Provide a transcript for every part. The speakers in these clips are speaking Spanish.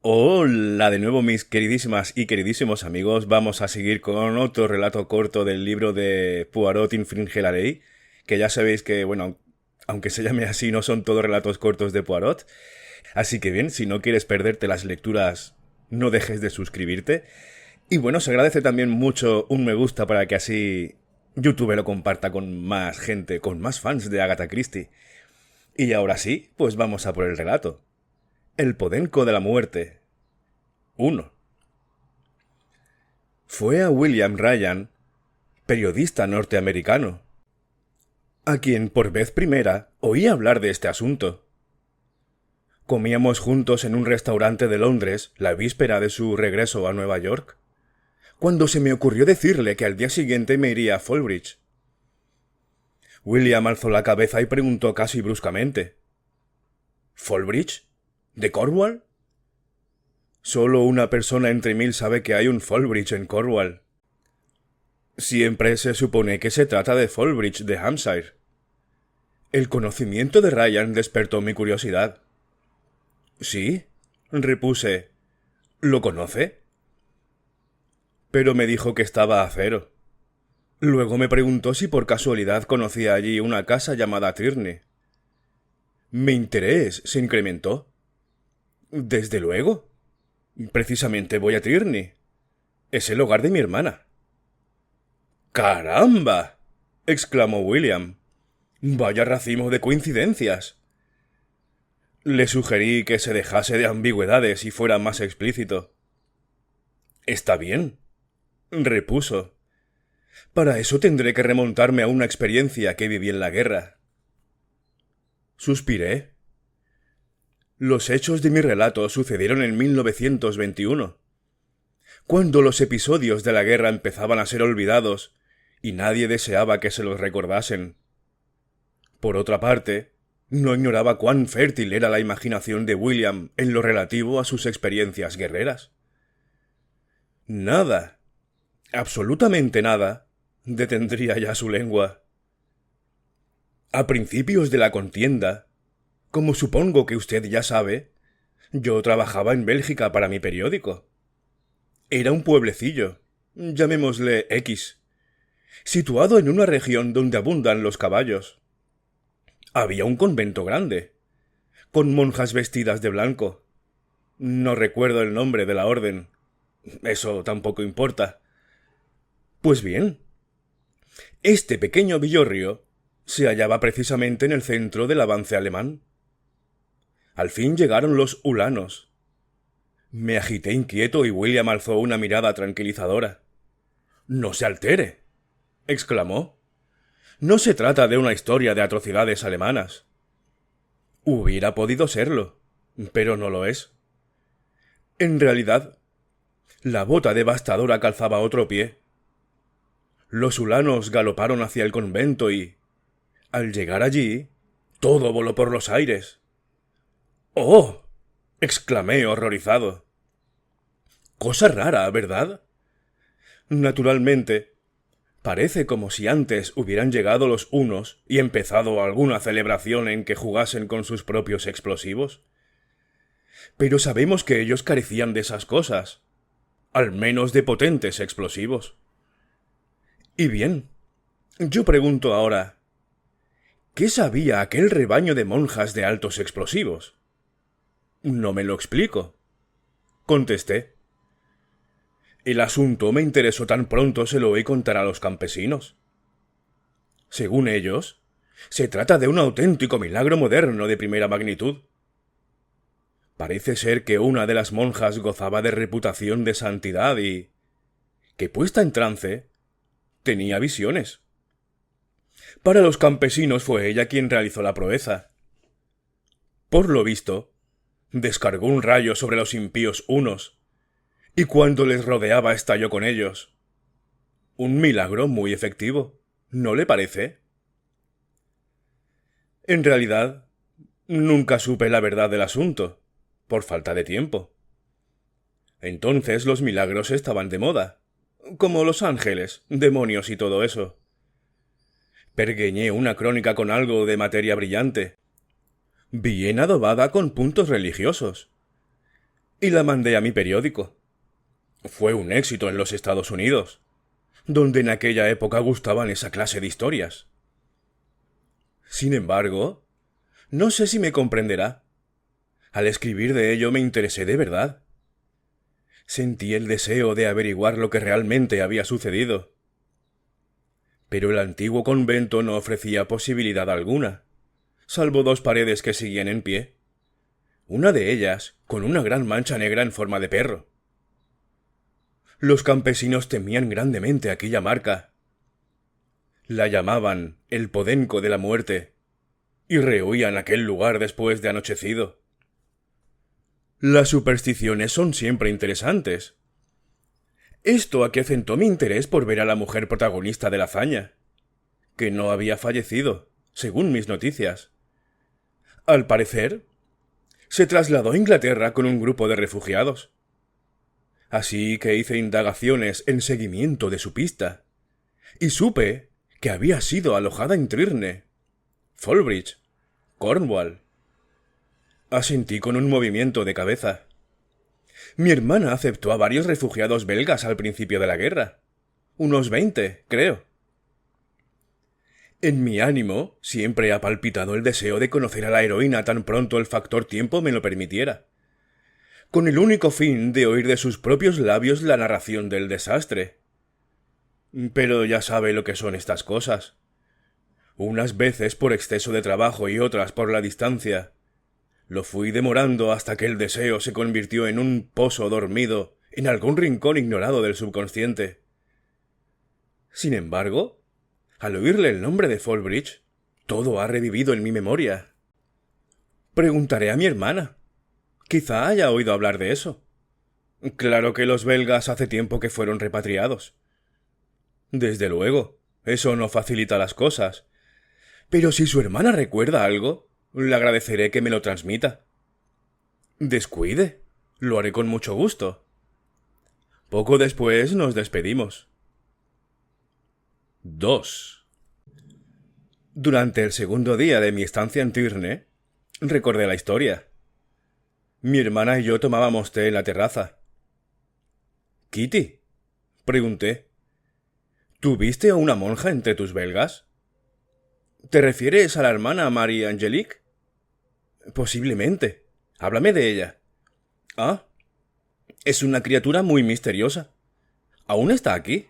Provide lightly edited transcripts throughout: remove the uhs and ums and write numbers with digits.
Hola de nuevo mis queridísimas y queridísimos amigos, vamos a seguir con otro relato corto del libro de Poirot infringe la ley, que ya sabéis que, bueno, aunque se llame así, no son todos relatos cortos de Poirot, así que bien, si no quieres perderte las lecturas, no dejes de suscribirte, y bueno, se agradece también mucho un me gusta para que así YouTube lo comparta con más gente, con más fans de Agatha Christie. Y ahora sí, pues vamos a por el relato. El podenco de la muerte. 1. Fue a William Ryan, periodista norteamericano, a quien por vez primera oí hablar de este asunto. Comíamos juntos en un restaurante de Londres la víspera de su regreso a Nueva York, cuando se me ocurrió decirle que al día siguiente me iría a Fallbridge. William alzó la cabeza y preguntó casi bruscamente: ¿Fallbridge? ¿De Cornwall? Solo una persona entre 1000 sabe que hay un Fallbridge en Cornwall. Siempre se supone que se trata de Fallbridge de Hampshire. El conocimiento de Ryan despertó mi curiosidad. Sí, repuse. ¿Lo conoce? Pero me dijo que estaba a cero. Luego me preguntó si por casualidad conocía allí una casa llamada Tierney. Mi interés se incrementó. Desde luego. Precisamente voy a Tierney. Es el hogar de mi hermana. ¡Caramba!, exclamó William. Vaya racimo de coincidencias. Le sugerí que se dejase de ambigüedades y fuera más explícito. Está bien, repuso. Para eso tendré que remontarme a una experiencia que viví en la guerra. Suspiré. Los hechos de mi relato sucedieron en 1921, cuando los episodios de la guerra empezaban a ser olvidados y nadie deseaba que se los recordasen. Por otra parte, no ignoraba cuán fértil era la imaginación de William en lo relativo a sus experiencias guerreras. Nada, absolutamente nada, detendría ya su lengua. A principios de la contienda, como supongo que usted ya sabe, yo trabajaba en Bélgica para mi periódico. Era un pueblecillo, llamémosle X, situado en una región donde abundan los caballos. Había un convento grande, con monjas vestidas de blanco. No recuerdo el nombre de la orden. Eso tampoco importa. Pues bien, este pequeño villorrio se hallaba precisamente en el centro del avance alemán. Al fin llegaron los ulanos. Me agité inquieto y William alzó una mirada tranquilizadora. «No se altere», exclamó. «No se trata de una historia de atrocidades alemanas». Hubiera podido serlo, pero no lo es. En realidad, la bota devastadora calzaba otro pie. Los ulanos galoparon hacia el convento y, al llegar allí, todo voló por los aires. «¡Oh!», exclamé horrorizado. Cosa rara, ¿verdad? Naturalmente, parece como si antes hubieran llegado los hunos y empezado alguna celebración en que jugasen con sus propios explosivos. Pero sabemos que ellos carecían de esas cosas, al menos de potentes explosivos. Y bien, yo pregunto ahora, ¿qué sabía aquel rebaño de monjas de altos explosivos? No me lo explico, contesté. El asunto me interesó tan pronto se lo oí contar a los campesinos. Según ellos, se trata de un auténtico milagro moderno de primera magnitud. Parece ser que una de las monjas gozaba de reputación de santidad y que, puesta en trance, tenía visiones. Para los campesinos fue ella quien realizó la proeza. Por lo visto, descargó un rayo sobre los impíos hunos, y cuando les rodeaba estalló con ellos. Un milagro muy efectivo, ¿no le parece? En realidad, nunca supe la verdad del asunto, por falta de tiempo. Entonces los milagros estaban de moda, como los ángeles, demonios y todo eso. Pergeñé una crónica con algo de materia brillante, bien adobada con puntos religiosos. y la mandé a mi periódico. Fue un éxito en los Estados Unidos, donde en aquella época gustaban esa clase de historias. Sin embargo, no sé si me comprenderá. Al escribir de ello me interesé de verdad. Sentí el deseo de averiguar lo que realmente había sucedido. Pero el antiguo convento no ofrecía posibilidad alguna, salvo 2 paredes que seguían en pie. Una de ellas con una gran mancha negra en forma de perro. Los campesinos temían grandemente aquella marca. La llamaban el Podenco de la Muerte, y rehuían aquel lugar después de anochecido. Las supersticiones son siempre interesantes. Esto acrecentó mi interés por ver a la mujer protagonista de la hazaña, que no había fallecido, según mis noticias. Al parecer, se trasladó a Inglaterra con un grupo de refugiados. Así que hice indagaciones en seguimiento de su pista, y supe que había sido alojada en Trirne, Falbridge, Cornwall. Asentí con un movimiento de cabeza. Mi hermana aceptó a varios refugiados belgas al principio de la guerra. Unos 20, creo. En mi ánimo siempre ha palpitado el deseo de conocer a la heroína tan pronto el factor tiempo me lo permitiera, con el único fin de oír de sus propios labios la narración del desastre. Pero ya sabe lo que son estas cosas. Unas veces por exceso de trabajo y otras por la distancia. Lo fui demorando hasta que el deseo se convirtió en un pozo dormido en algún rincón ignorado del subconsciente. Sin embargo, al oírle el nombre de Falbridge, todo ha revivido en mi memoria. Preguntaré a mi hermana. Quizá haya oído hablar de eso. Claro que los belgas hace tiempo que fueron repatriados. Desde luego, eso no facilita las cosas. Pero si su hermana recuerda algo, le agradeceré que me lo transmita. Descuide. Lo haré con mucho gusto. Poco después nos despedimos. 2. Durante el segundo día de mi estancia en Trirne, recordé la historia. Mi hermana y yo tomábamos té en la terraza. «Kitty», pregunté, «¿tú viste a una monja entre tus belgas?» «¿Te refieres a la hermana Marie Angelique?» «Posiblemente. Háblame de ella». «Ah, es una criatura muy misteriosa. ¿Aún está aquí?»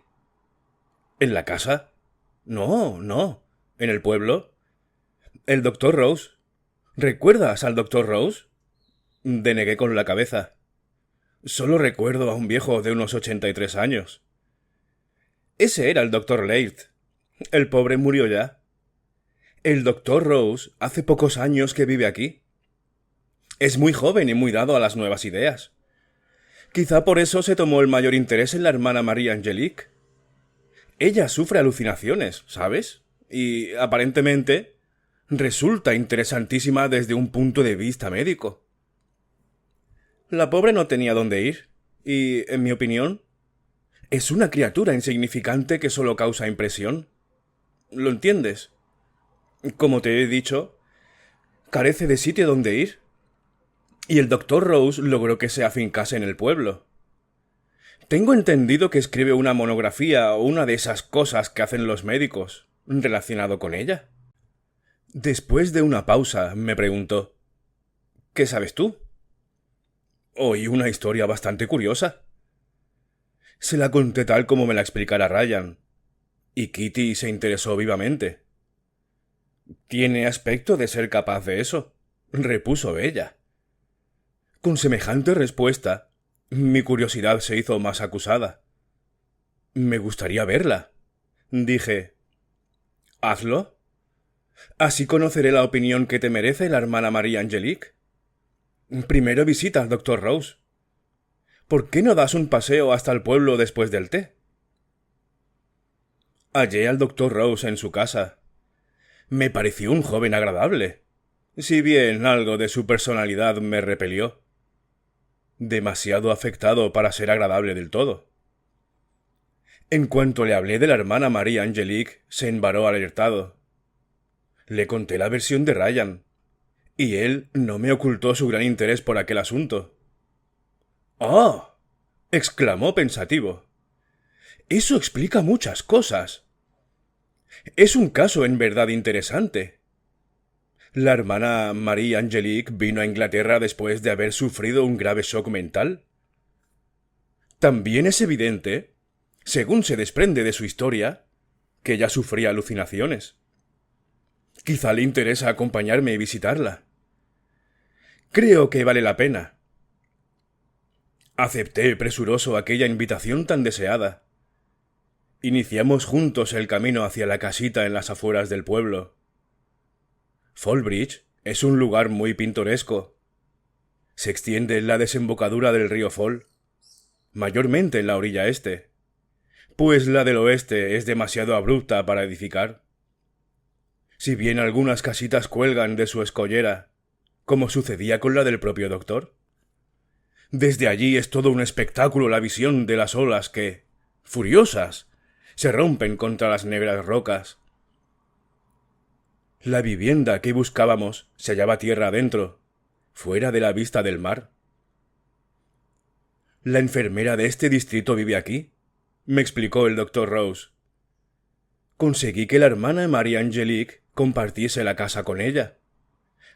«¿En la casa?» No. ¿En el pueblo?» «El doctor Rose. ¿Recuerdas al doctor Rose?» Denegué con la cabeza. Solo recuerdo a un viejo de unos 83 años. Ese era el doctor Laird. El pobre murió ya. El doctor Rose hace pocos años que vive aquí. Es muy joven y muy dado a las nuevas ideas. Quizá por eso se tomó el mayor interés en la hermana Marie Angelique. Ella sufre alucinaciones, ¿sabes? Y, aparentemente, resulta interesantísima desde un punto de vista médico. La pobre no tenía dónde ir, y, en mi opinión, es una criatura insignificante que solo causa impresión. ¿Lo entiendes? Como te he dicho, carece de sitio donde ir. Y el doctor Rose logró que se afincase en el pueblo. Tengo entendido que escribe una monografía o una de esas cosas que hacen los médicos, relacionado con ella. Después de una pausa, me preguntó, «¿Qué sabes tú?» Oí una historia bastante curiosa. Se la conté tal como me la explicara Ryan, y Kitty se interesó vivamente. «Tiene aspecto de ser capaz de eso», repuso ella. Con semejante respuesta, mi curiosidad se hizo más acusada. «Me gustaría verla», dije. «Hazlo. Así conoceré la opinión que te merece la hermana Marie Angelique. Primero visita al doctor Rose. ¿Por qué no das un paseo hasta el pueblo después del té?» Hallé al doctor Rose en su casa. Me pareció un joven agradable, si bien algo de su personalidad me repelió. Demasiado afectado para ser agradable del todo. En cuanto le hablé de la hermana Marie Angelique, se embaró alertado. Le conté la versión de Ryan, y él no me ocultó su gran interés por aquel asunto. ¡Ah! Exclamó pensativo. Eso explica muchas cosas. Es un caso en verdad interesante. La hermana Marie Angelique vino a Inglaterra después de haber sufrido un grave shock mental. También es evidente, según se desprende de su historia, que ella sufría alucinaciones. Quizá le interesa acompañarme y visitarla. Creo que vale la pena. Acepté presuroso aquella invitación tan deseada. Iniciamos juntos el camino hacia la casita en las afueras del pueblo. Fallbridge es un lugar muy pintoresco. Se extiende en la desembocadura del río Fall, mayormente en la orilla este, pues la del oeste es demasiado abrupta para edificar. Si bien algunas casitas cuelgan de su escollera, como sucedía con la del propio doctor. Desde allí es todo un espectáculo la visión de las olas que, furiosas, se rompen contra las negras rocas. La vivienda que buscábamos se hallaba tierra adentro, fuera de la vista del mar. La enfermera de este distrito vive aquí, me explicó el doctor Rose. Conseguí que la hermana Marie Angelique compartiese la casa con ella.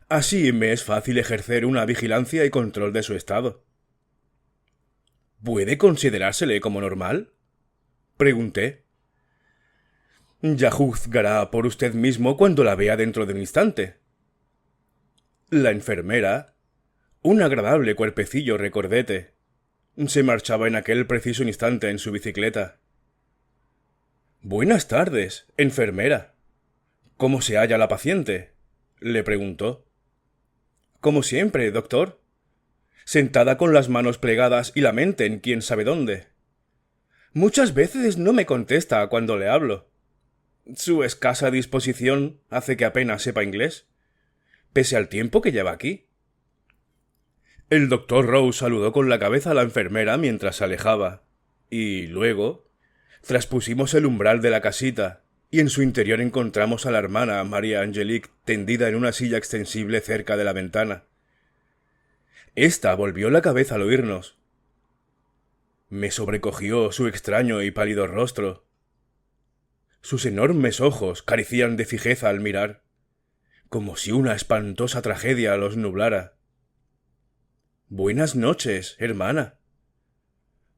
Así me es fácil ejercer una vigilancia y control de su estado. ¿Puede considerársele como normal? Pregunté. Ya juzgará por usted mismo cuando la vea dentro de un instante. La enfermera, un agradable cuerpecillo recordete, se marchaba en aquel preciso instante en su bicicleta. Buenas tardes, enfermera. ¿Cómo se halla la paciente? Le preguntó. Como siempre, doctor. Sentada con las manos plegadas y la mente en quién sabe dónde. Muchas veces no me contesta cuando le hablo. Su escasa disposición hace que apenas sepa inglés, pese al tiempo que lleva aquí. El doctor Rose saludó con la cabeza a la enfermera mientras se alejaba, y luego traspusimos el umbral de la casita, y en su interior encontramos a la hermana María Angelique tendida en una silla extensible cerca de la ventana. Esta volvió la cabeza al oírnos. Me sobrecogió su extraño y pálido rostro. Sus enormes ojos carecían de fijeza al mirar, como si una espantosa tragedia los nublara. Buenas noches, hermana.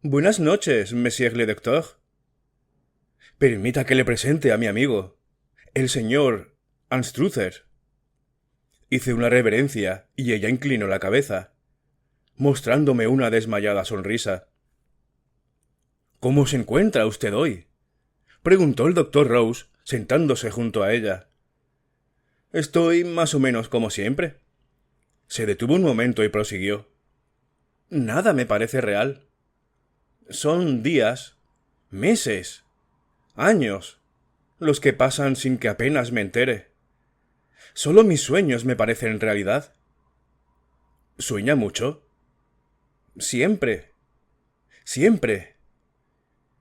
Buenas noches, monsieur le docteur. Permita que le presente a mi amigo, el señor Anstruther. Hice una reverencia y ella inclinó la cabeza, mostrándome una desmayada sonrisa. ¿Cómo se encuentra usted hoy?, preguntó el doctor Rose, sentándose junto a ella. Estoy más o menos como siempre. Se detuvo un momento y prosiguió. Nada me parece real. Son días, meses, años, los que pasan sin que apenas me entere. Solo mis sueños me parecen realidad. ¿Sueña mucho? Siempre. Siempre.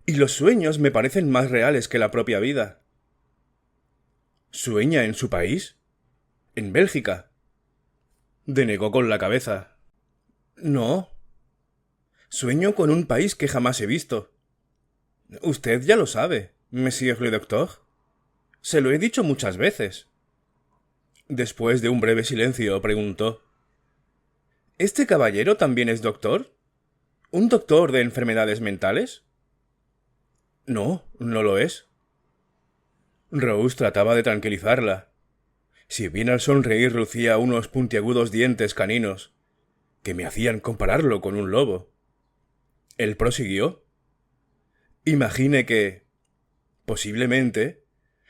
Y los sueños me parecen más reales que la propia vida. ¿Sueña en su país? ¿En Bélgica? Denegó con la cabeza. No. Sueño con un país que jamás he visto. Usted ya lo sabe, monsieur le docteur. Se lo he dicho muchas veces. Después de un breve silencio, preguntó. ¿Este caballero también es doctor? ¿Un doctor de enfermedades mentales? No, no lo es. Rose trataba de tranquilizarla. Si bien al sonreír lucía unos puntiagudos dientes caninos, que me hacían compararlo con un lobo. Él prosiguió. Imagine que, posiblemente,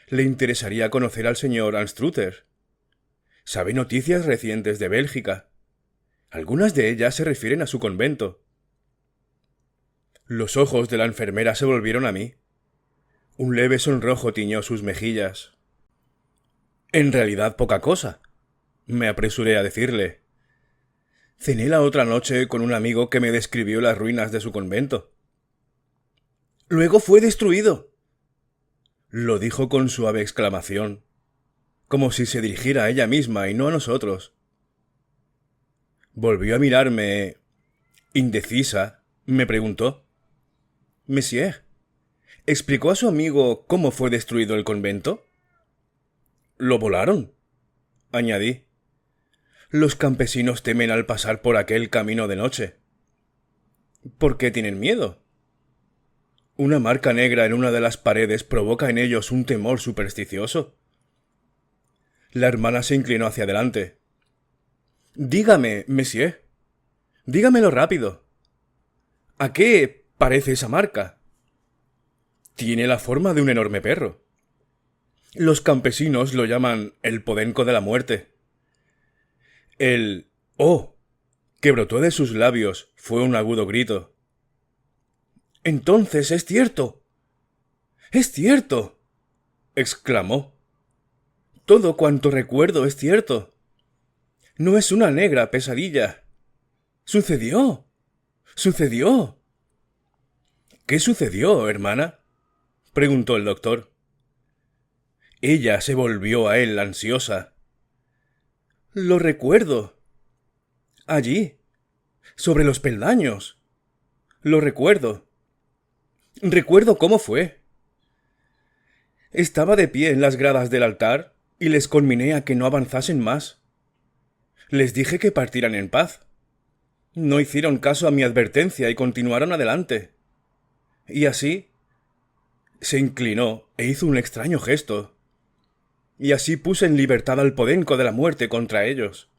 le interesaría conocer al señor Anstruther. Sabe noticias recientes de Bélgica. Algunas de ellas se refieren a su convento. Los ojos de la enfermera se volvieron a mí. Un leve sonrojo tiñó sus mejillas. En realidad poca cosa, me apresuré a decirle. Cené la otra noche con un amigo que me describió las ruinas de su convento. Luego fue destruido. Lo dijo con suave exclamación, como si se dirigiera a ella misma y no a nosotros. Volvió a mirarme Indecisa, me preguntó. Monsieur, ¿explicó a su amigo cómo fue destruido el convento? Lo volaron, añadí. Los campesinos temen al pasar por aquel camino de noche. ¿Por qué tienen miedo? Una marca negra en una de las paredes provoca en ellos un temor supersticioso. La hermana se inclinó hacia adelante. Dígame, monsieur. Dígamelo rápido. ¿A qué parece esa marca? Tiene la forma de un enorme perro. Los campesinos lo llaman el podenco de la muerte. El «oh» que brotó de sus labios fue un agudo grito. «¡Entonces es cierto! ¡Es cierto!» exclamó. «Todo cuanto recuerdo es cierto. No es una negra pesadilla. ¡Sucedió! ¡Sucedió!» «¿Qué sucedió, hermana?», preguntó el doctor. Ella se volvió a él ansiosa. «Lo recuerdo. Allí, sobre los peldaños. Lo recuerdo. Recuerdo cómo fue. Estaba de pie en las gradas del altar y les conminé a que no avanzasen más. Les dije que partieran en paz. No hicieron caso a mi advertencia y continuaron adelante. Y así se inclinó e hizo un extraño gesto. Y así puse en libertad al podenco de la muerte contra ellos.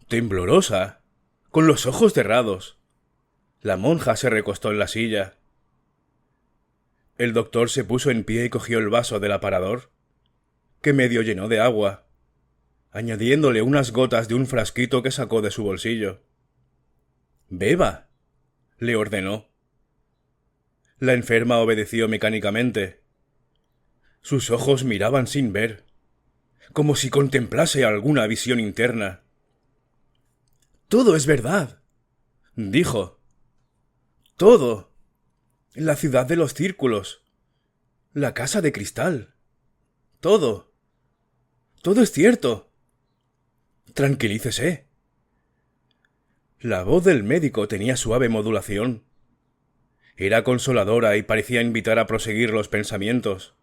Temblorosa, con los ojos cerrados, la monja se recostó en la silla. El doctor se puso en pie y cogió el vaso del aparador, que medio llenó de agua, añadiéndole unas gotas de un frasquito que sacó de su bolsillo. «Beba», le ordenó. La enferma obedeció mecánicamente. Sus ojos miraban sin ver, como si contemplase alguna visión interna. «Todo es verdad», dijo. «Todo. La ciudad de los círculos. La casa de cristal. Todo. Todo es cierto. Tranquilícese». La voz del médico tenía suave modulación. Era consoladora y parecía invitar a proseguir los pensamientos.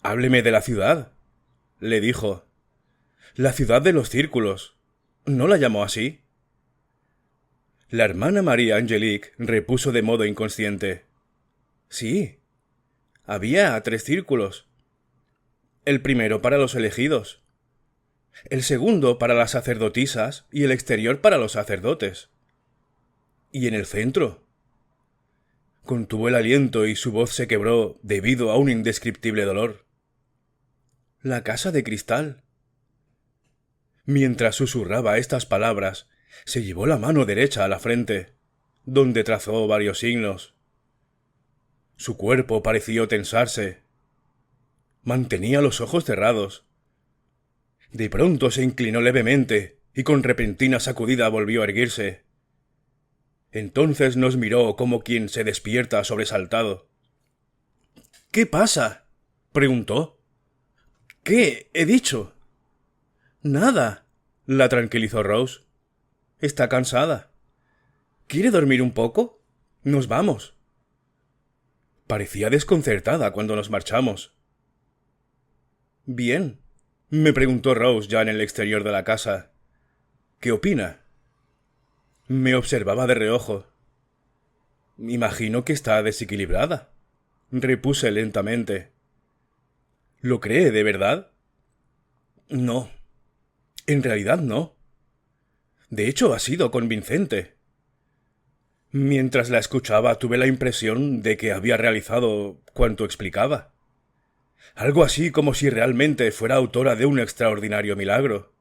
«Hábleme de la ciudad», le dijo. «La ciudad de los círculos. ¿No la llamó así?» La hermana María Angelique repuso de modo inconsciente. «Sí. Había 3 círculos. El primero para los elegidos. El segundo para las sacerdotisas y el exterior para los sacerdotes. ¿Y en el centro?». Contuvo el aliento y su voz se quebró debido a un indescriptible dolor. «La casa de cristal». Mientras susurraba estas palabras, se llevó la mano derecha a la frente, donde trazó varios signos. Su cuerpo pareció tensarse. Mantenía los ojos cerrados. De pronto se inclinó levemente y con repentina sacudida volvió a erguirse. Entonces nos miró como quien se despierta sobresaltado. «¿Qué pasa?», preguntó. «¿Qué he dicho?». «Nada», la tranquilizó Rose. «Está cansada. ¿Quiere dormir un poco? Nos vamos». Parecía desconcertada cuando nos marchamos. «Bien», me preguntó Rose ya en el exterior de la casa. «¿Qué opina?». Me observaba de reojo. «Imagino que está desequilibrada», repuse lentamente. «¿Lo cree de verdad?». «No. En realidad no. De hecho, ha sido convincente». Mientras la escuchaba tuve la impresión de que había realizado cuanto explicaba. Algo así como si realmente fuera autora de un extraordinario milagro.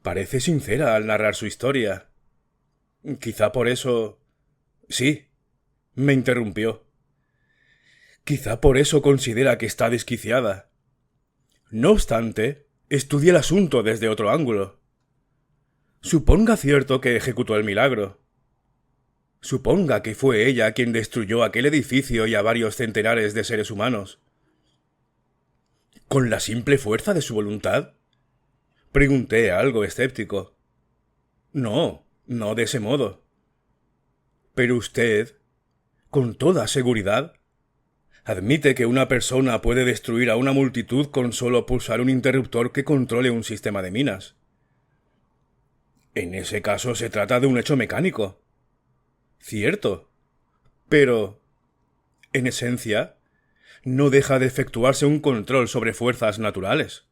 Parece sincera al narrar su historia. Quizá por eso... Sí, me interrumpió. Quizá por eso considera que está desquiciada. No obstante, estudia el asunto desde otro ángulo. Suponga cierto que ejecutó el milagro. Suponga que fue ella quien destruyó aquel edificio y a varios centenares de seres humanos. ¿Con la simple fuerza de su voluntad?, pregunté algo escéptico. No, no de ese modo. Pero usted, con toda seguridad, admite que una persona puede destruir a una multitud con solo pulsar un interruptor que controle un sistema de minas. En ese caso se trata de un hecho mecánico. Cierto. Pero, en esencia, no deja de efectuarse un control sobre fuerzas naturales.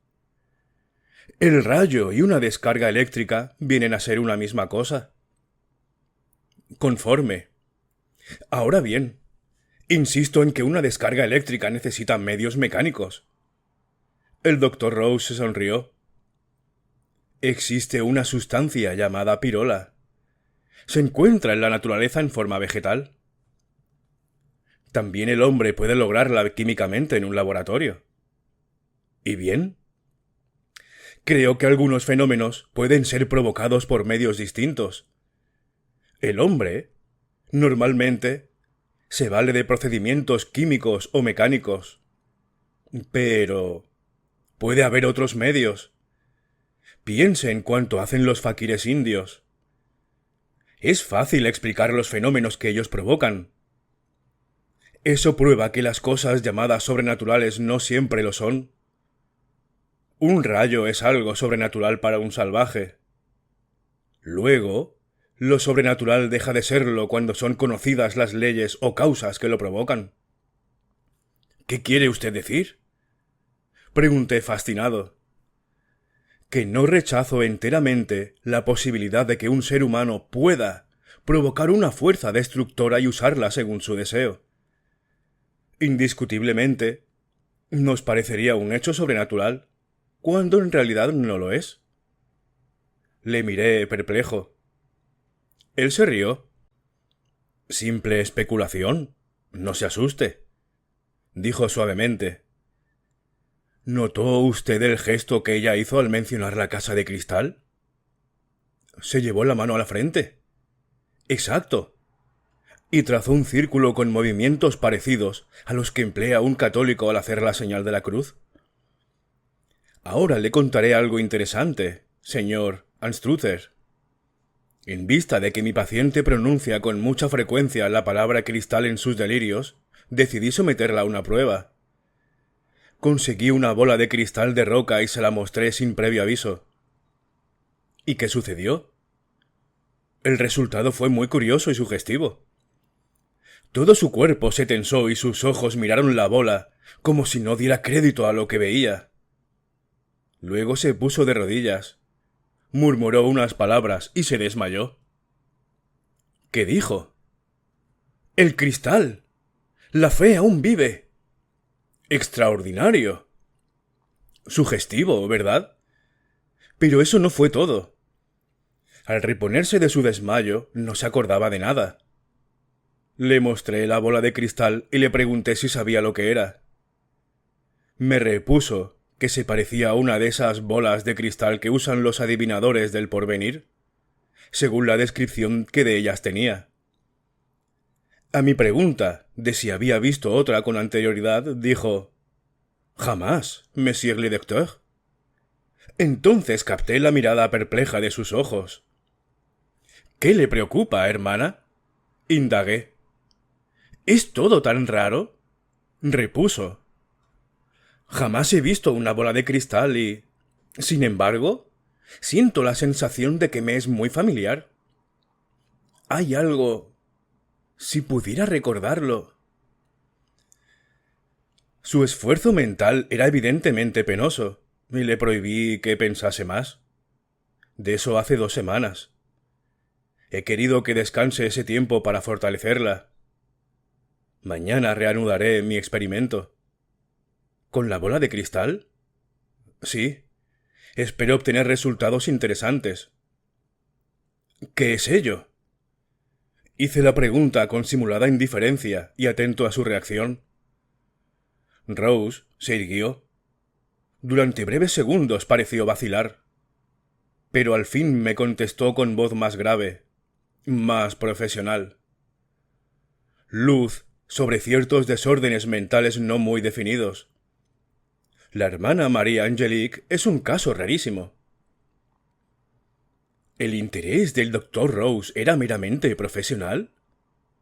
El rayo y una descarga eléctrica vienen a ser una misma cosa. Conforme. Ahora bien, insisto en que una descarga eléctrica necesita medios mecánicos. El doctor Rose se sonrió. Existe una sustancia llamada pirola. Se encuentra en la naturaleza en forma vegetal. También el hombre puede lograrla químicamente en un laboratorio. ¿Y bien? Creo que algunos fenómenos pueden ser provocados por medios distintos. El hombre, normalmente, se vale de procedimientos químicos o mecánicos. Pero puede haber otros medios. Piense en cuánto hacen los faquires indios. Es fácil explicar los fenómenos que ellos provocan. Eso prueba que las cosas llamadas sobrenaturales no siempre lo son. Un rayo es algo sobrenatural para un salvaje. Luego, lo sobrenatural deja de serlo cuando son conocidas las leyes o causas que lo provocan. ¿Qué quiere usted decir? Pregunté fascinado. Que no rechazo enteramente la posibilidad de que un ser humano pueda provocar una fuerza destructora y usarla según su deseo. Indiscutiblemente, nos parecería un hecho sobrenatural, cuando en realidad no lo es. Le miré perplejo. Él se rió. Simple especulación. No se asuste, dijo suavemente. ¿Notó usted el gesto que ella hizo al mencionar la casa de cristal? Se llevó la mano a la frente. Exacto. Y trazó un círculo con movimientos parecidos a los que emplea un católico al hacer la señal de la cruz. Ahora le contaré algo interesante, señor Anstruther. En vista de que mi paciente pronuncia con mucha frecuencia la palabra cristal en sus delirios, decidí someterla a una prueba. Conseguí una bola de cristal de roca y se la mostré sin previo aviso. ¿Y qué sucedió? El resultado fue muy curioso y sugestivo. Todo su cuerpo se tensó y sus ojos miraron la bola, como si no diera crédito a lo que veía. Luego se puso de rodillas, murmuró unas palabras y se desmayó. ¿Qué dijo? ¡El cristal! ¡La fe aún vive! ¡Extraordinario! Sugestivo, ¿verdad? Pero eso no fue todo. Al reponerse de su desmayo, no se acordaba de nada. Le mostré la bola de cristal y le pregunté si sabía lo que era. Me repuso que se parecía a una de esas bolas de cristal que usan los adivinadores del porvenir, según la descripción que de ellas tenía. A mi pregunta de si había visto otra con anterioridad, dijo: «Jamás, monsieur le docteur». Entonces capté la mirada perpleja de sus ojos. «¿Qué le preocupa, hermana?», indagué. «¿Es todo tan raro?», repuso. «Jamás he visto una bola de cristal y, sin embargo, siento la sensación de que me es muy familiar. Hay algo... si pudiera recordarlo». Su esfuerzo mental era evidentemente penoso, y le prohibí que pensase más. De eso hace 2 semanas. He querido que descanse ese tiempo para fortalecerla. Mañana reanudaré mi experimento. ¿Con la bola de cristal? Sí. Espero obtener resultados interesantes. ¿Qué es ello? Hice la pregunta con simulada indiferencia y atento a su reacción. Rose se irguió. Durante breves segundos pareció vacilar. Pero al fin me contestó con voz más grave, más profesional. Luz sobre ciertos desórdenes mentales no muy definidos. La hermana María Angelique es un caso rarísimo. ¿El interés del doctor Rose era meramente profesional?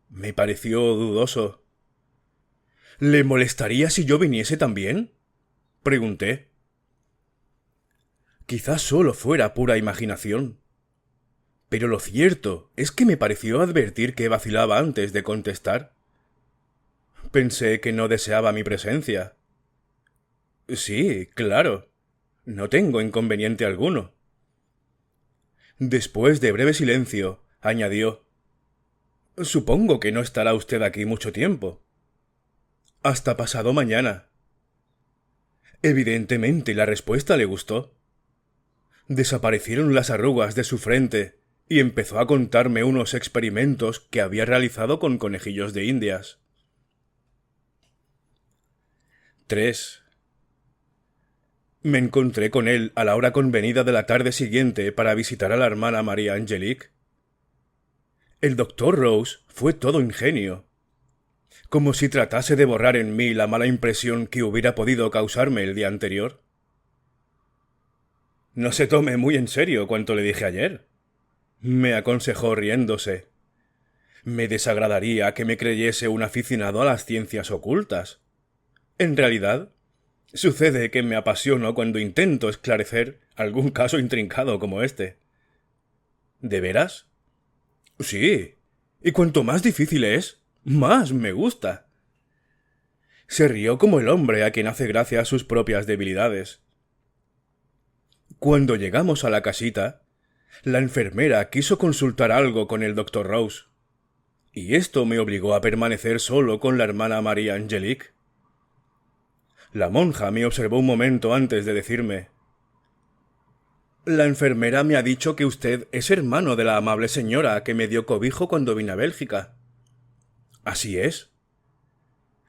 Me pareció dudoso. ¿Le molestaría si yo viniese también? Pregunté. Quizás solo fuera pura imaginación. Pero lo cierto es que me pareció advertir que vacilaba antes de contestar. Pensé que no deseaba mi presencia. Sí, claro. No tengo inconveniente alguno. Después de breve silencio, añadió: Supongo que no estará usted aquí mucho tiempo. Hasta pasado mañana. Evidentemente la respuesta le gustó. Desaparecieron las arrugas de su frente y empezó a contarme unos experimentos que había realizado con conejillos de Indias. 3. Me encontré con él a la hora convenida de la tarde siguiente para visitar a la hermana María Angelique. El doctor Rose fue todo ingenio, como si tratase de borrar en mí la mala impresión que hubiera podido causarme el día anterior. No se tome muy en serio cuanto le dije ayer, me aconsejó riéndose. Me desagradaría que me creyese un aficionado a las ciencias ocultas. En realidad, sucede que me apasiono cuando intento esclarecer algún caso intrincado como este. ¿De veras? Sí, y cuanto más difícil es, más me gusta. Se rió como el hombre a quien hace gracia sus propias debilidades. Cuando llegamos a la casita, la enfermera quiso consultar algo con el doctor Rose, y esto me obligó a permanecer solo con la hermana María Angelique. La monja me observó un momento antes de decirme: La enfermera me ha dicho que usted es hermano de la amable señora que me dio cobijo cuando vine a Bélgica. Así es.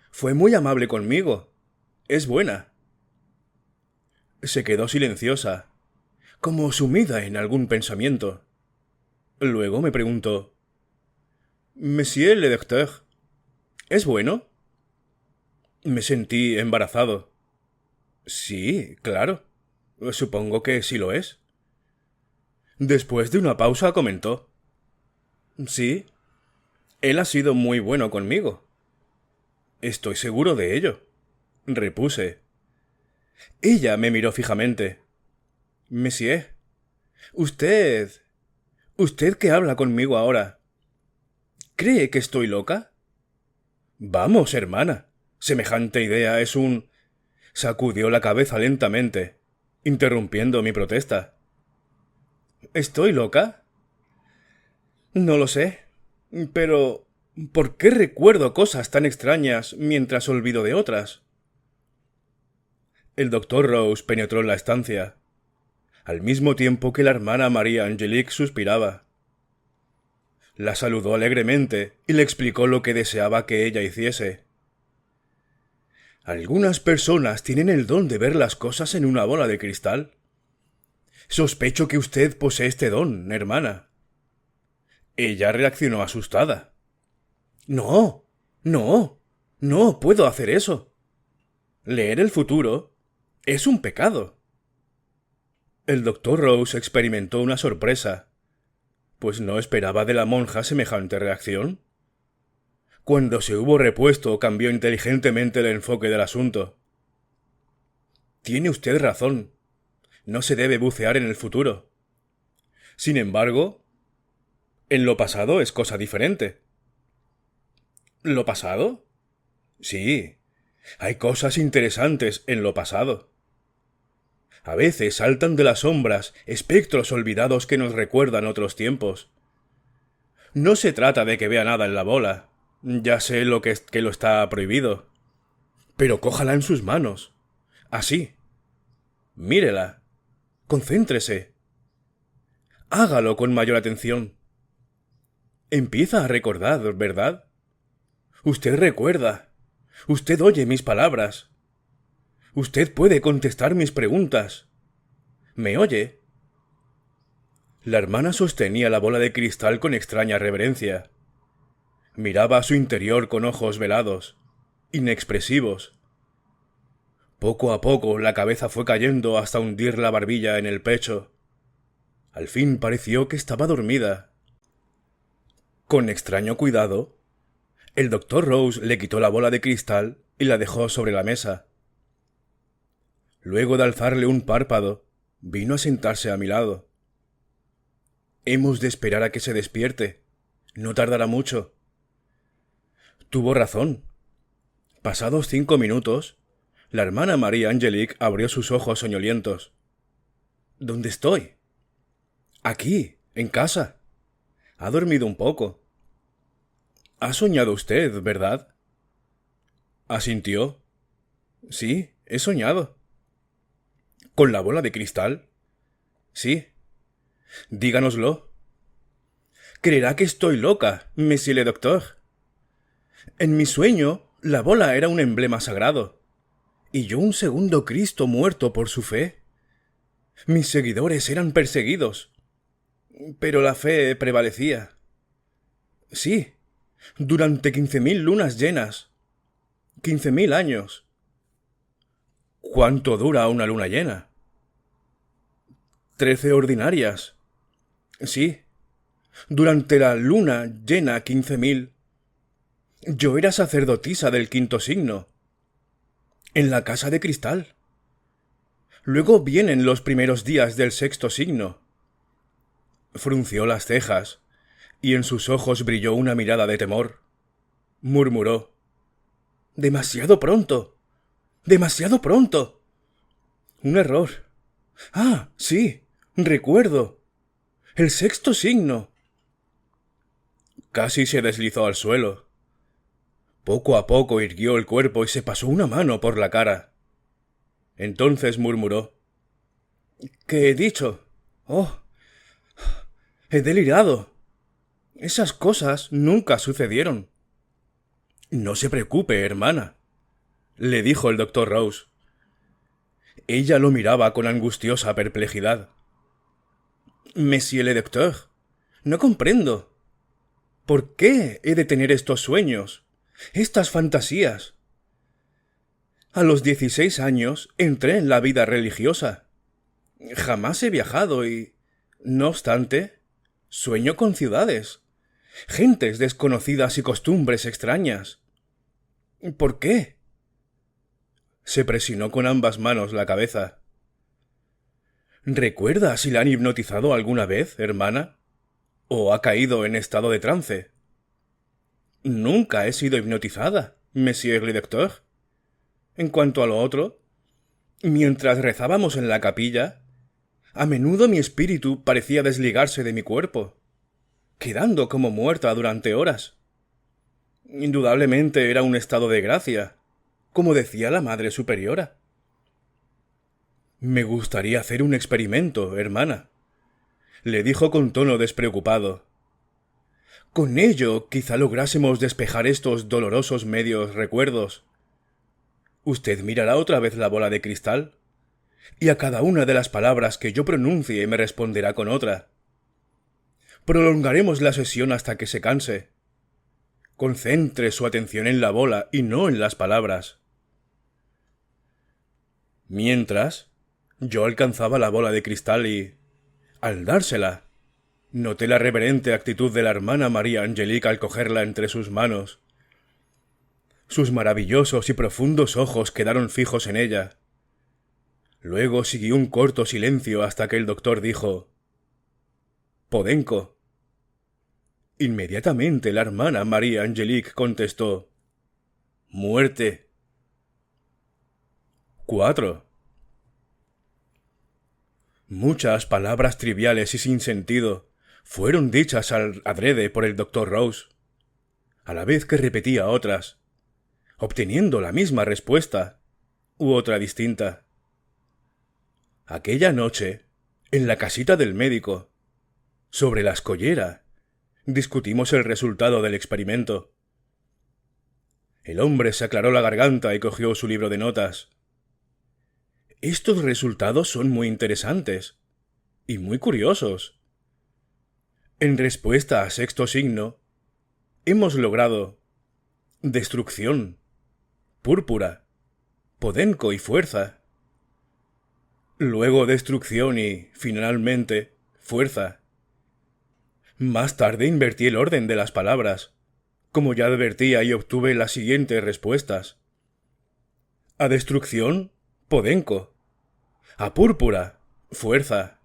Fue muy amable conmigo. Es buena. Se quedó silenciosa, como sumida en algún pensamiento. Luego me preguntó: Monsieur le docteur, ¿es bueno? Me sentí embarazado. Sí, claro. Supongo que sí lo es. Después de una pausa comentó: Sí, él ha sido muy bueno conmigo. Estoy seguro de ello, repuse. Ella me miró fijamente. Monsieur, usted que habla conmigo ahora, ¿cree que estoy loca? Vamos, hermana, semejante idea es un... Sacudió la cabeza lentamente, interrumpiendo mi protesta. ¿Estoy loca? No lo sé, pero ¿por qué recuerdo cosas tan extrañas mientras olvido de otras? El doctor Rose penetró en la estancia, al mismo tiempo que la hermana María Angelique suspiraba. La saludó alegremente y le explicó lo que deseaba que ella hiciese. Algunas personas tienen el don de ver las cosas en una bola de cristal. Sospecho que usted posee este don, hermana. Ella reaccionó asustada. No, no puedo hacer eso. Leer el futuro es un pecado. El doctor Rose experimentó una sorpresa, pues no esperaba de la monja semejante reacción. Cuando se hubo repuesto, cambió inteligentemente el enfoque del asunto. Tiene usted razón. No se debe bucear en el futuro. Sin embargo, en lo pasado es cosa diferente. ¿Lo pasado? Sí, hay cosas interesantes en lo pasado. A veces saltan de las sombras espectros olvidados que nos recuerdan otros tiempos. No se trata de que vea nada en la bola. Ya sé lo que lo está prohibido. Pero cójala en sus manos. Así. Mírela. Concéntrese. Hágalo con mayor atención. Empieza a recordar, ¿verdad? Usted recuerda. Usted oye mis palabras. Usted puede contestar mis preguntas. ¿Me oye? La hermana sostenía la bola de cristal con extraña reverencia. Miraba a su interior con ojos velados, inexpresivos. Poco a poco la cabeza fue cayendo hasta hundir la barbilla en el pecho. Al fin pareció que estaba dormida. Con extraño cuidado, el doctor Rose le quitó la bola de cristal y la dejó sobre la mesa. Luego de alzarle un párpado, vino a sentarse a mi lado. Hemos de esperar a que se despierte. No tardará mucho. Tuvo razón. Pasados 5 minutos, la hermana María Angelique abrió sus ojos soñolientos. ¿Dónde estoy? Aquí, en casa. Ha dormido un poco. Ha soñado usted, ¿verdad? Asintió. Sí, he soñado. ¿Con la bola de cristal? Sí. Díganoslo. Creerá que estoy loca, monsieur le docteur. En mi sueño, la bola era un emblema sagrado, y yo un segundo Cristo muerto por su fe. Mis seguidores eran perseguidos, pero la fe prevalecía. Sí, durante 15.000 lunas llenas. 15.000 años. ¿Cuánto dura una luna llena? 13 ordinarias. Sí, durante la luna llena 15.000. Yo era sacerdotisa del 5.º signo, en la casa de cristal. Luego vienen los primeros días del 6.º signo. Frunció las cejas, y en sus ojos brilló una mirada de temor. Murmuró: «Demasiado pronto. Demasiado pronto. Un error. Ah, sí, recuerdo. El 6.º signo». Casi se deslizó al suelo. Poco a poco irguió el cuerpo y se pasó una mano por la cara. Entonces murmuró: «¿Qué he dicho? Oh, he delirado. Esas cosas nunca sucedieron». «No se preocupe, hermana», le dijo el doctor Rose. Ella lo miraba con angustiosa perplejidad. «Monsieur le docteur, no comprendo. ¿Por qué he de tener estos sueños, estas fantasías? A los 16 años entré en la vida religiosa. Jamás he viajado y, no obstante, sueño con ciudades, gentes desconocidas y costumbres extrañas. ¿Por qué?». Se presionó con ambas manos la cabeza. ¿Recuerda si la han hipnotizado alguna vez, hermana? ¿O ha caído en estado de trance? Nunca he sido hipnotizada, monsieur le docteur. En cuanto a lo otro, mientras rezábamos en la capilla, a menudo mi espíritu parecía desligarse de mi cuerpo, quedando como muerta durante horas. Indudablemente era un estado de gracia, como decía la Madre Superiora. «Me gustaría hacer un experimento, hermana», le dijo con tono despreocupado. «Con ello quizá lográsemos despejar estos dolorosos medios recuerdos. Usted mirará otra vez la bola de cristal, y a cada una de las palabras que yo pronuncie me responderá con otra. Prolongaremos la sesión hasta que se canse. Concentre su atención en la bola y no en las palabras». Mientras, yo alcanzaba la bola de cristal y, al dársela, noté la reverente actitud de la hermana María Angelique al cogerla entre sus manos. Sus maravillosos y profundos ojos quedaron fijos en ella. Luego siguió un corto silencio hasta que el doctor dijo: «Podenco». Inmediatamente la hermana María Angelique contestó: «Muerte». 4. Muchas palabras triviales y sin sentido fueron dichas al adrede por el doctor Rose, a la vez que repetía otras, obteniendo la misma respuesta, u otra distinta. Aquella noche, en la casita del médico, sobre la escollera, discutimos el resultado del experimento. El hombre se aclaró la garganta y cogió su libro de notas. «Estos resultados son muy interesantes y muy curiosos. En respuesta a 6.º signo, hemos logrado destrucción, púrpura, podenco y fuerza. Luego destrucción y, finalmente, fuerza. Más tarde invertí el orden de las palabras, como ya advertía, y obtuve las siguientes respuestas. A destrucción, podenco. A púrpura, fuerza.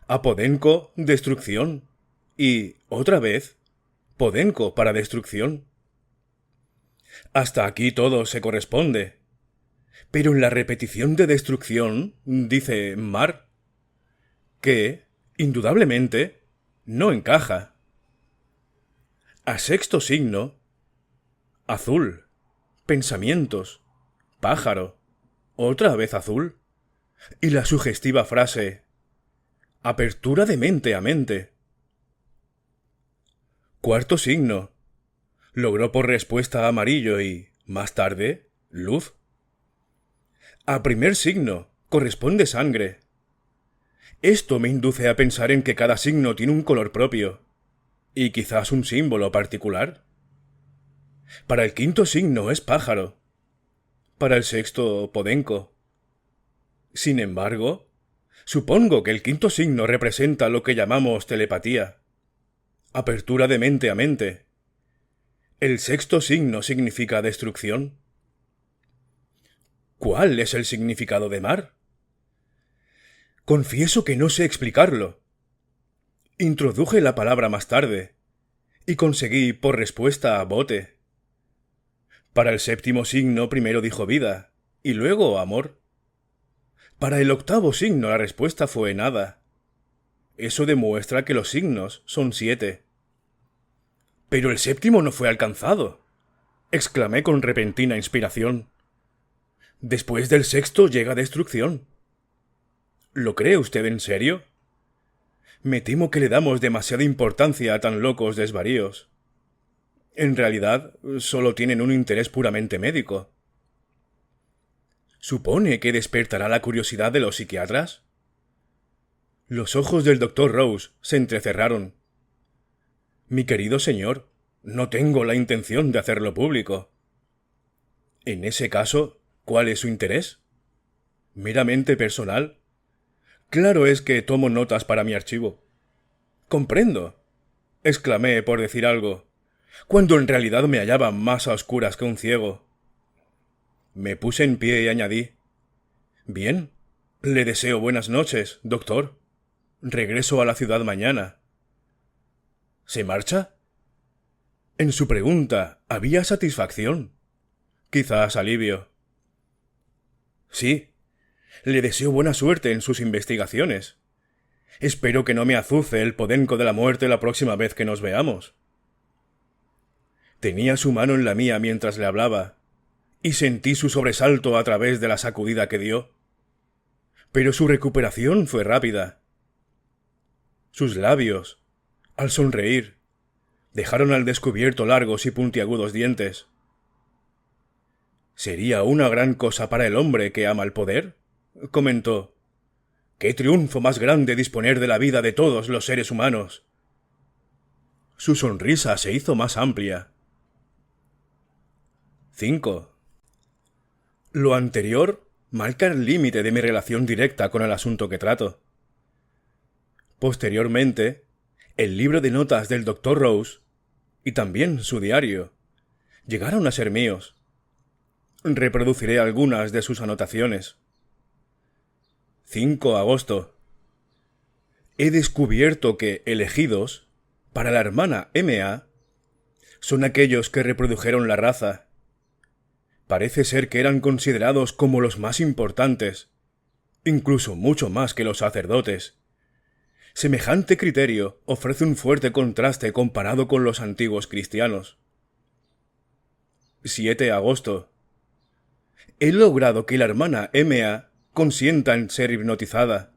A podenco, destrucción. Y, otra vez, podenco para destrucción. Hasta aquí todo se corresponde. Pero en la repetición de destrucción dice mar, que, indudablemente, no encaja. A sexto signo, azul, pensamientos, pájaro, otra vez azul, y la sugestiva frase, apertura de mente a mente. Cuarto signo, logró por respuesta amarillo y, más tarde, luz. A primer signo corresponde sangre. Esto me induce a pensar en que cada signo tiene un color propio, y quizás un símbolo particular. Para el quinto signo es pájaro, para el sexto podenco. Sin embargo, supongo que el quinto signo representa lo que llamamos telepatía, apertura de mente a mente. El sexto signo significa destrucción. ¿Cuál es el significado de mar? Confieso que no sé explicarlo. Introduje la palabra más tarde y conseguí por respuesta a bote. Para el séptimo signo primero dijo vida y luego amor. Para el octavo signo la respuesta fue nada. Eso demuestra que los signos son 7. Pero el séptimo no fue alcanzado, exclamé con repentina inspiración. Después del sexto llega destrucción. ¿Lo cree usted en serio? Me temo que le damos demasiada importancia a tan locos desvaríos. En realidad, solo tienen un interés puramente médico. ¿Supone que despertará la curiosidad de los psiquiatras? Los ojos del doctor Rose se entrecerraron. Mi querido señor, no tengo la intención de hacerlo público. En ese caso, ¿cuál es su interés? ¿Meramente personal? Claro es que tomo notas para mi archivo. Comprendo, exclamé por decir algo, cuando en realidad me hallaba más a oscuras que un ciego. Me puse en pie y añadí: Bien, le deseo buenas noches, doctor. Regreso a la ciudad mañana. ¿Se marcha? En su pregunta había satisfacción, quizás alivio. Sí, le deseo buena suerte en sus investigaciones. Espero que no me azuce el podenco de la muerte la próxima vez que nos veamos. Tenía su mano en la mía mientras le hablaba, y sentí su sobresalto a través de la sacudida que dio. Pero su recuperación fue rápida. Sus labios, al sonreír, dejaron al descubierto largos y puntiagudos dientes. «¿Sería una gran cosa para el hombre que ama el poder?», comentó. «¡Qué triunfo más grande disponer de la vida de todos los seres humanos!». Su sonrisa se hizo más amplia. 5. Lo anterior marca el límite de mi relación directa con el asunto que trato. Posteriormente, el libro de notas del Dr. Rose y también su diario llegaron a ser míos. Reproduciré algunas de sus anotaciones. 5 agosto. He descubierto que elegidos, para la hermana M.A., son aquellos que reprodujeron la raza. Parece ser que eran considerados como los más importantes, incluso mucho más que los sacerdotes. Semejante criterio ofrece un fuerte contraste comparado con los antiguos cristianos. 7 agosto. He logrado que la hermana M.A. consienta en ser hipnotizada,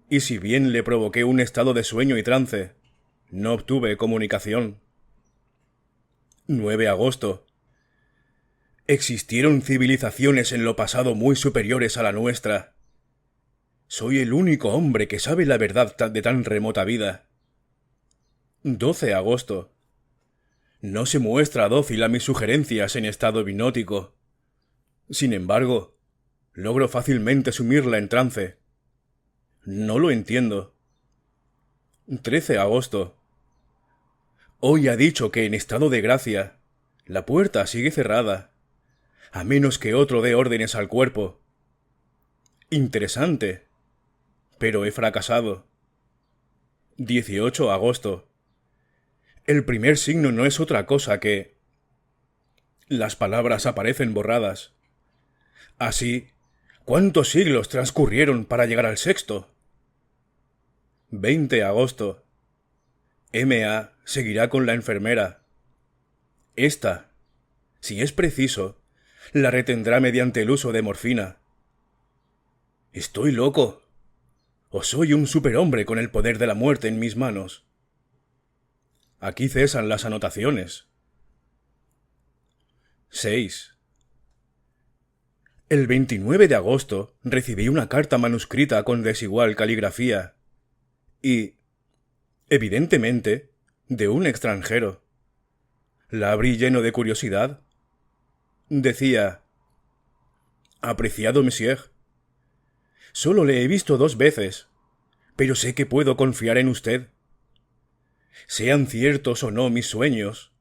y si bien le provoqué un estado de sueño y trance, no obtuve comunicación. 9 agosto. Existieron civilizaciones en lo pasado muy superiores a la nuestra. Soy el único hombre que sabe la verdad de tan remota vida. 12 agosto. No se muestra dócil a mis sugerencias en estado hipnótico. Sin embargo, logro fácilmente sumirla en trance. No lo entiendo. 13 agosto. Hoy ha dicho que en estado de gracia. La puerta sigue cerrada, a menos que otro dé órdenes al cuerpo. Interesante, pero he fracasado. 18 agosto. El primer signo no es otra cosa que... Las palabras aparecen borradas. Así, ¿cuántos siglos transcurrieron para llegar al sexto? 20 agosto. M.A. seguirá con la enfermera. Esta, si es preciso, la retendrá mediante el uso de morfina. ¿Estoy loco? ¿O soy un superhombre con el poder de la muerte en mis manos? Aquí cesan las anotaciones. 6. El 29 de agosto recibí una carta manuscrita con desigual caligrafía y, evidentemente, de un extranjero. La abrí lleno de curiosidad. Decía: Apreciado monsieur, solo le he visto 2 veces, pero sé que puedo confiar en usted. Sean ciertos o no mis sueños,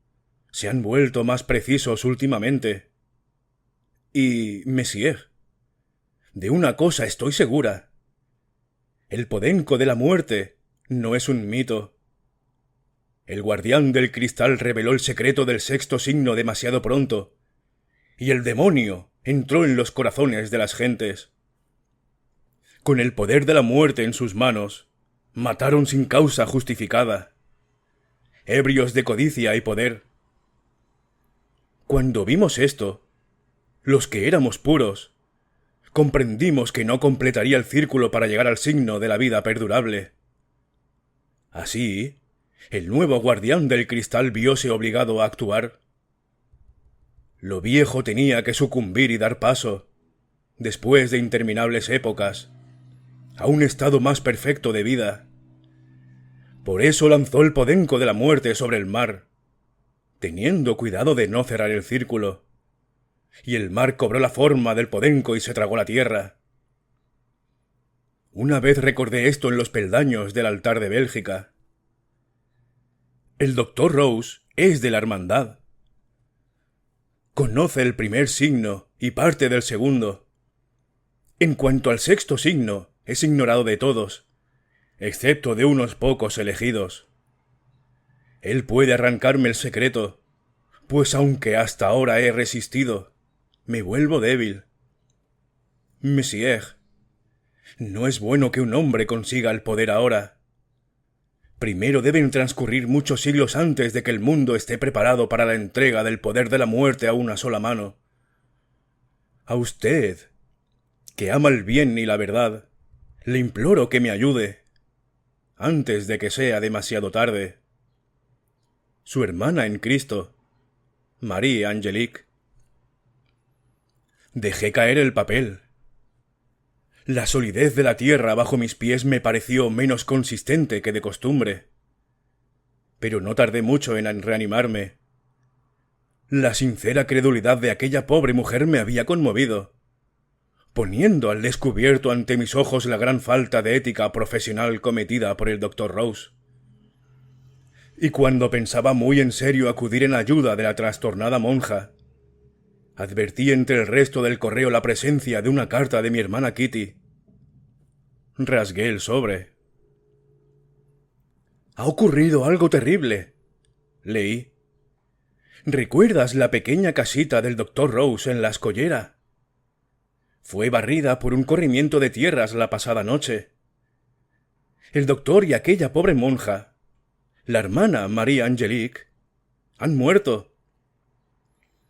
se han vuelto más precisos últimamente. Y, monsieur, de una cosa estoy segura. El podenco de la muerte no es un mito. El guardián del cristal reveló el secreto del sexto signo demasiado pronto, y el demonio entró en los corazones de las gentes. Con el poder de la muerte en sus manos, mataron sin causa justificada, ebrios de codicia y poder. Cuando vimos esto, los que éramos puros, comprendimos que no completaría el círculo para llegar al signo de la vida perdurable. Así, el nuevo guardián del cristal vióse obligado a actuar. Lo viejo tenía que sucumbir y dar paso, después de interminables épocas, a un estado más perfecto de vida. Por eso lanzó el podenco de la muerte sobre el mar, teniendo cuidado de no cerrar el círculo, y el mar cobró la forma del podenco y se tragó la tierra. Una vez recordé esto en los peldaños del altar de Bélgica. El doctor Rose es de la hermandad. Conoce el primer signo y parte del segundo. En cuanto al sexto signo, es ignorado de todos, excepto de unos pocos elegidos. Él puede arrancarme el secreto, pues aunque hasta ahora he resistido, me vuelvo débil. Monsieur, no es bueno que un hombre consiga el poder ahora. Primero deben transcurrir muchos siglos antes de que el mundo esté preparado para la entrega del poder de la muerte a una sola mano. A usted, que ama el bien y la verdad, le imploro que me ayude, antes de que sea demasiado tarde. Su hermana en Cristo, Marie Angelique. Dejé caer el papel. La solidez de la tierra bajo mis pies me pareció menos consistente que de costumbre. Pero no tardé mucho en reanimarme. La sincera credulidad de aquella pobre mujer me había conmovido, poniendo al descubierto ante mis ojos la gran falta de ética profesional cometida por el doctor Rose. Y cuando pensaba muy en serio acudir en ayuda de la trastornada monja, advertí entre el resto del correo la presencia de una carta de mi hermana Kitty. Rasgué el sobre. «Ha ocurrido algo terrible», leí. «¿Recuerdas la pequeña casita del doctor Rose en la Escollera? Fue barrida por un corrimiento de tierras la pasada noche. El doctor y aquella pobre monja, la hermana Marie Angelique, han muerto.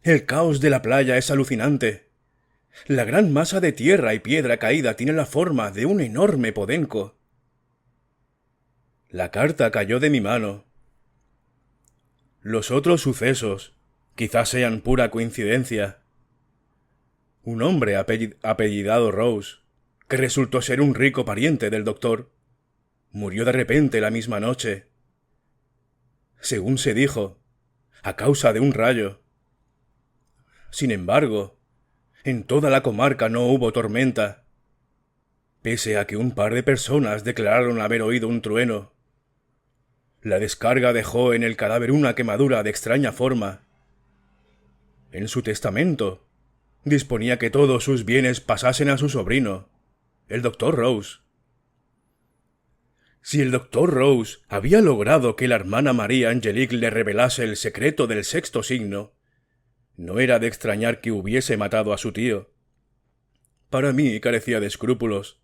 El caos de la playa es alucinante. La gran masa de tierra y piedra caída tiene la forma de un enorme podenco». La carta cayó de mi mano. Los otros sucesos quizás sean pura coincidencia. Un hombre apellidado Rose, que resultó ser un rico pariente del doctor, murió de repente la misma noche. Según se dijo, a causa de un rayo. Sin embargo, en toda la comarca no hubo tormenta, pese a que un par de personas declararon haber oído un trueno. La descarga dejó en el cadáver una quemadura de extraña forma. En su testamento disponía que todos sus bienes pasasen a su sobrino, el doctor Rose. Si el doctor Rose había logrado que la hermana María Angelique le revelase el secreto del sexto signo, no era de extrañar que hubiese matado a su tío. Para mí carecía de escrúpulos.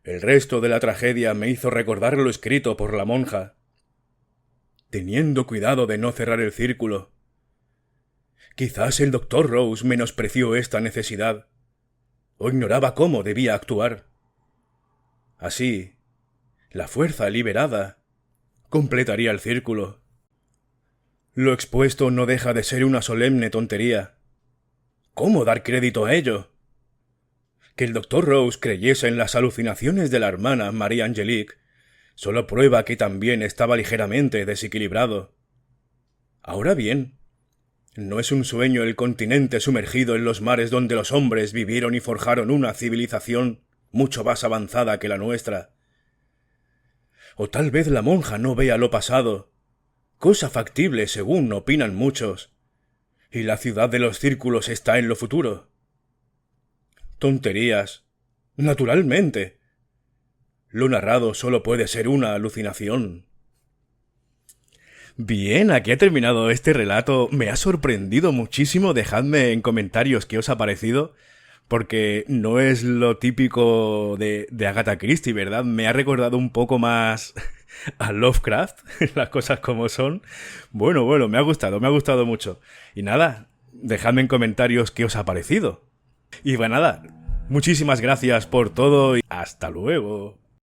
El resto de la tragedia me hizo recordar lo escrito por la monja. Teniendo cuidado de no cerrar el círculo. Quizás el doctor Rose menospreció esta necesidad, o ignoraba cómo debía actuar. Así, la fuerza liberada completaría el círculo. Lo expuesto no deja de ser una solemne tontería. ¿Cómo dar crédito a ello? Que el doctor Rose creyese en las alucinaciones de la hermana María Angelique solo prueba que también estaba ligeramente desequilibrado. Ahora bien, ¿no es un sueño el continente sumergido en los mares donde los hombres vivieron y forjaron una civilización mucho más avanzada que la nuestra? O tal vez la monja no vea lo pasado, cosa factible según opinan muchos, y la ciudad de los círculos está en lo futuro. Tonterías. Naturalmente. Lo narrado solo puede ser una alucinación. Bien, aquí ha terminado este relato. Me ha sorprendido muchísimo. Dejadme en comentarios qué os ha parecido, porque no es lo típico de Agatha Christie, ¿verdad? Me ha recordado un poco más a Lovecraft, las cosas como son. Bueno, me ha gustado mucho. Y nada, dejadme en comentarios qué os ha parecido. Y bueno, nada, muchísimas gracias por todo y hasta luego.